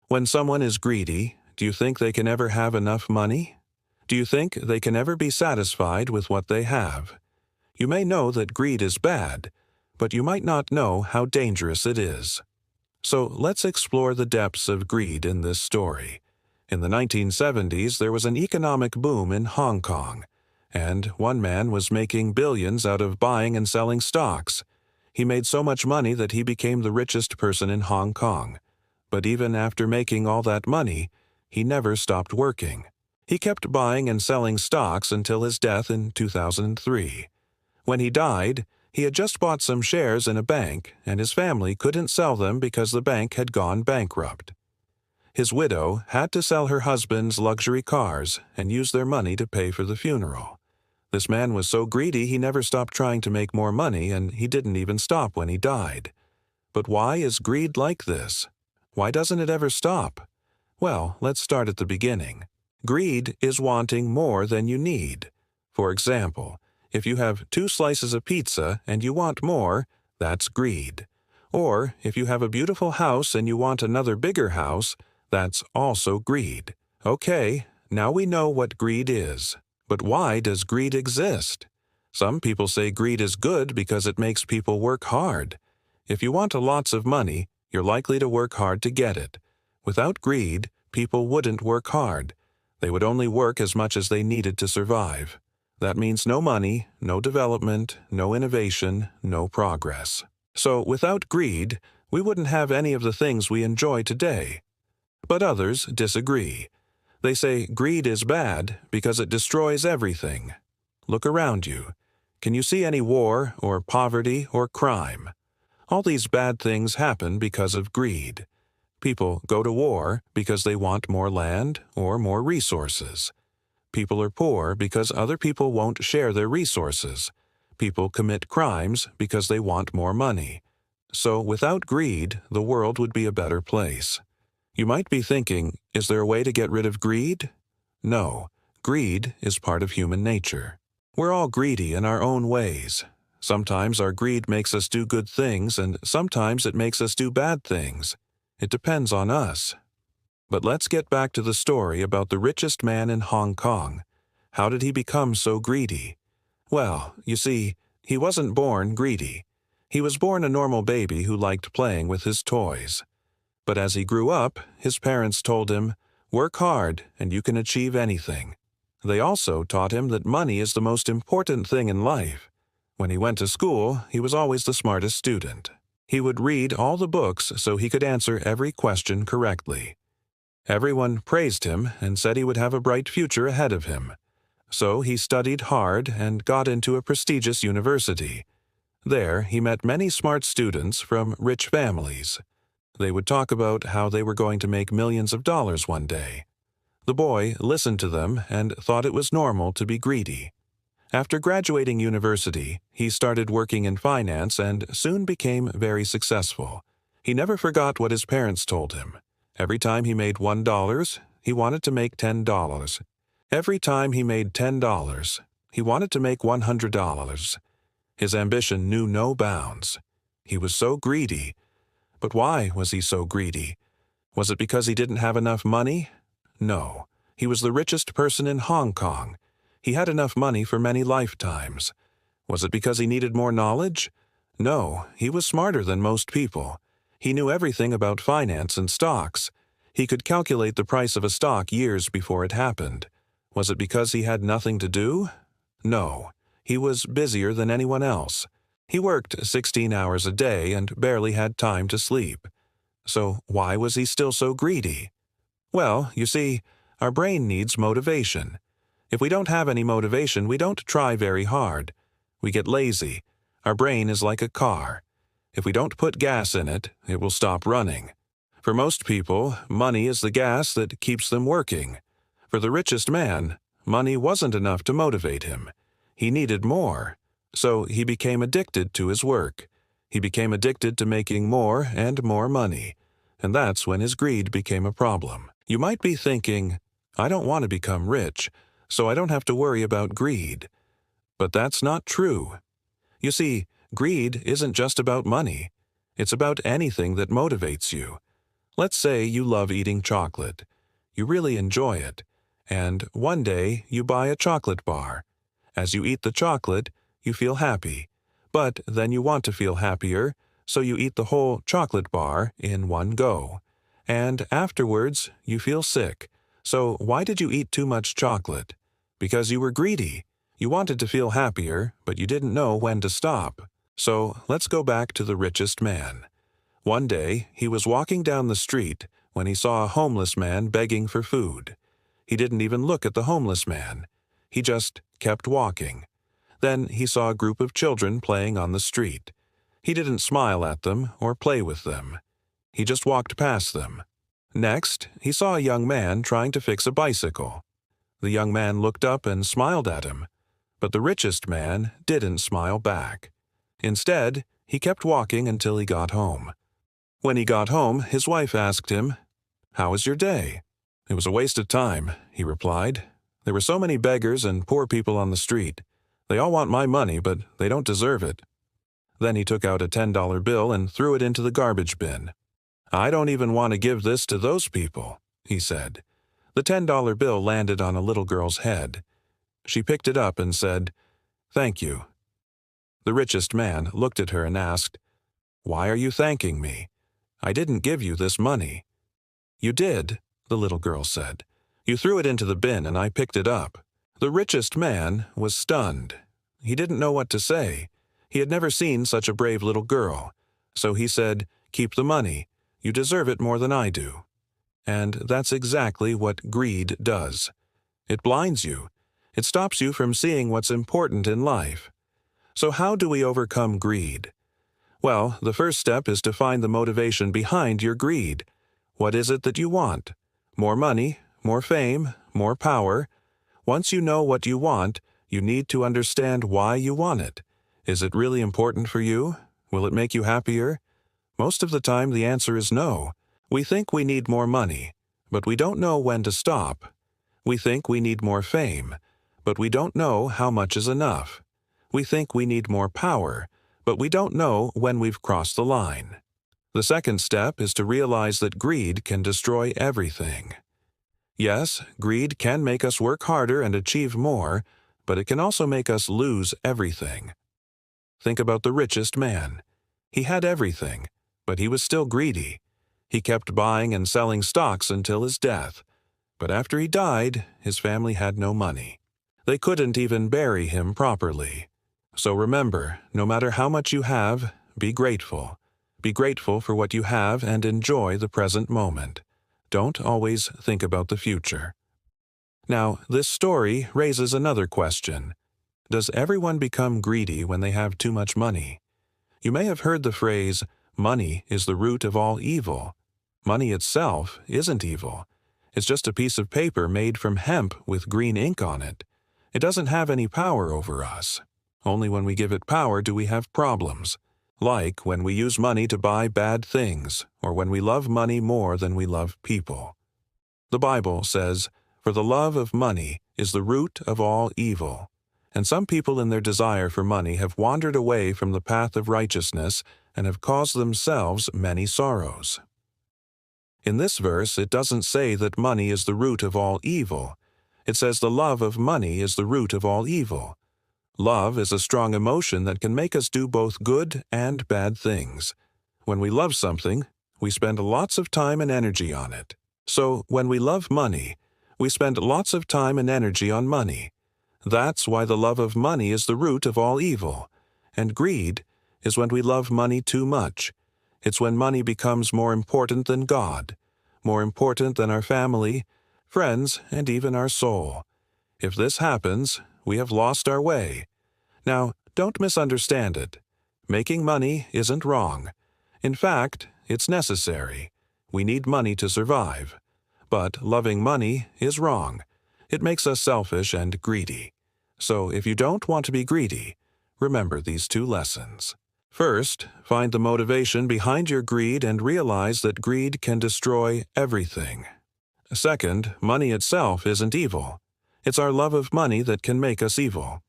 When someone is greedy, do you think they can ever have enough money? Do you think they can ever be satisfied with what they have? You may know that greed is bad, but you might not know how dangerous it is. So let's explore the depths of greed in this story. In the 1970s, there was an economic boom in Hong Kong, and one man was making billions out of buying and selling stocks. He made so much money that he became the richest person in Hong Kong. But even after making all that money, he never stopped working. He kept buying and selling stocks until his death in 2003. When he died, he had just bought some shares in a bank, and his family couldn't sell them because the bank had gone bankrupt. His widow had to sell her husband's luxury cars and use their money to pay for the funeral. This man was so greedy he never stopped trying to make more money, and he didn't even stop when he died. But why is greed like this? Why doesn't it ever stop? Well, let's start at the beginning. Greed is wanting more than you need. For example, if you have 2 slices of pizza and you want more, that's greed. Or if you have a beautiful house and you want another bigger house, that's also greed. Okay, now we know what greed is. But why does greed exist? Some people say greed is good because it makes people work hard. If you want lots of money, you're likely to work hard to get it. Without greed, people wouldn't work hard. They would only work as much as they needed to survive. That means no money, no development, no innovation, no progress. So without greed, we wouldn't have any of the things we enjoy today. But others disagree. They say greed is bad because it destroys everything. Look around you. Can you see any war or poverty or crime? All these bad things happen because of greed. People go to war because they want more land or more resources. People are poor because other people won't share their resources. People commit crimes because they want more money. So without greed, the world would be a better place. You might be thinking, is there a way to get rid of greed? No, greed is part of human nature. We're all greedy in our own ways. Sometimes our greed makes us do good things, and sometimes it makes us do bad things. It depends on us. But let's get back to the story about the richest man in Hong Kong. How did he become so greedy? Well, you see, he wasn't born greedy. He was born a normal baby who liked playing with his toys. But as he grew up, his parents told him, "Work hard and you can achieve anything." They also taught him that money is the most important thing in life. When he went to school, he was always the smartest student. He would read all the books so he could answer every question correctly. Everyone praised him and said he would have a bright future ahead of him. So he studied hard and got into a prestigious university. There, he met many smart students from rich families. They would talk about how they were going to make millions of dollars one day. The boy listened to them and thought it was normal to be greedy. After graduating university, he started working in finance and soon became very successful. He never forgot what his parents told him. Every time he made $1, he wanted to make $10. Every time he made $10, he wanted to make $100. His ambition knew no bounds. He was so greedy. But why was he so greedy? Was it because he didn't have enough money? No. He was the richest person in Hong Kong. He had enough money for many lifetimes. Was it because he needed more knowledge? No, he was smarter than most people. He knew everything about finance and stocks. He could calculate the price of a stock years before it happened. Was it because he had nothing to do? No, he was busier than anyone else. He worked 16 hours a day and barely had time to sleep. So why was he still so greedy? Well, you see, our brain needs motivation. If we don't have any motivation, we don't try very hard. We get lazy. Our brain is like a car. If we don't put gas in it, it will stop running. For most people, money is the gas that keeps them working. For the richest man, money wasn't enough to motivate him. He needed more. So he became addicted to his work. He became addicted to making more and more money. And that's when his greed became a problem. You might be thinking, I don't want to become rich, so I don't have to worry about greed. But that's not true. You see, greed isn't just about money. It's about anything that motivates you. Let's say you love eating chocolate. You really enjoy it. And one day you buy a chocolate bar. As you eat the chocolate, you feel happy. But then you want to feel happier, so you eat the whole chocolate bar in one go. And afterwards, you feel sick. So why did you eat too much chocolate? Because you were greedy. You wanted to feel happier, but you didn't know when to stop. So let's go back to the richest man. One day, he was walking down the street when he saw a homeless man begging for food. He didn't even look at the homeless man. He just kept walking. Then he saw a group of children playing on the street. He didn't smile at them or play with them. He just walked past them. Next, he saw a young man trying to fix a bicycle. The young man looked up and smiled at him. But the richest man didn't smile back. Instead, he kept walking until he got home. When he got home, his wife asked him, "How was your day?" "It was a waste of time," he replied. "There were so many beggars and poor people on the street. They all want my money, but they don't deserve it." Then he took out a $10 bill and threw it into the garbage bin. "I don't even want to give this to those people," he said. The $10 bill landed on a little girl's head. She picked it up and said, "Thank you." The richest man looked at her and asked, "Why are you thanking me? I didn't give you this money." "You did," the little girl said. "You threw it into the bin and I picked it up." The richest man was stunned. He didn't know what to say. He had never seen such a brave little girl. So he said, "Keep the money. You deserve it more than I do." And that's exactly what greed does. It blinds you. It stops you from seeing what's important in life. So how do we overcome greed? Well, the first step is to find the motivation behind your greed. What is it that you want? More money, more fame, more power? Once you know what you want, you need to understand why you want it. Is it really important for you? Will it make you happier? Most of the time the answer is no. We think we need more money, but we don't know when to stop. We think we need more fame, but we don't know how much is enough. We think we need more power, but we don't know when we've crossed the line. The second step is to realize that greed can destroy everything. Yes, greed can make us work harder and achieve more, but it can also make us lose everything. Think about the richest man. He had everything, but he was still greedy. He kept buying and selling stocks until his death. But after he died, his family had no money. They couldn't even bury him properly. So remember, no matter how much you have, be grateful. Be grateful for what you have and enjoy the present moment. Don't always think about the future. Now, this story raises another question. Does everyone become greedy when they have too much money? You may have heard the phrase, "Money is the root of all evil." Money itself isn't evil. It's just a piece of paper made from hemp with green ink on it. It doesn't have any power over us. Only when we give it power do we have problems. Like when we use money to buy bad things, or when we love money more than we love people. The Bible says, "For the love of money is the root of all evil." And some people in their desire for money have wandered away from the path of righteousness and have caused themselves many sorrows. In this verse, it doesn't say that money is the root of all evil. It says the love of money is the root of all evil. Love is a strong emotion that can make us do both good and bad things. When we love something, we spend lots of time and energy on it. So when we love money, we spend lots of time and energy on money. That's why the love of money is the root of all evil. And greed is when we love money too much. It's when money becomes more important than God, more important than our family, friends, and even our soul. If this happens, we have lost our way. Now, don't misunderstand it. Making money isn't wrong. In fact, it's necessary. We need money to survive. But loving money is wrong. It makes us selfish and greedy. So if you don't want to be greedy, remember these two lessons. First, find the motivation behind your greed and realize that greed can destroy everything. Second, money itself isn't evil. It's our love of money that can make us evil.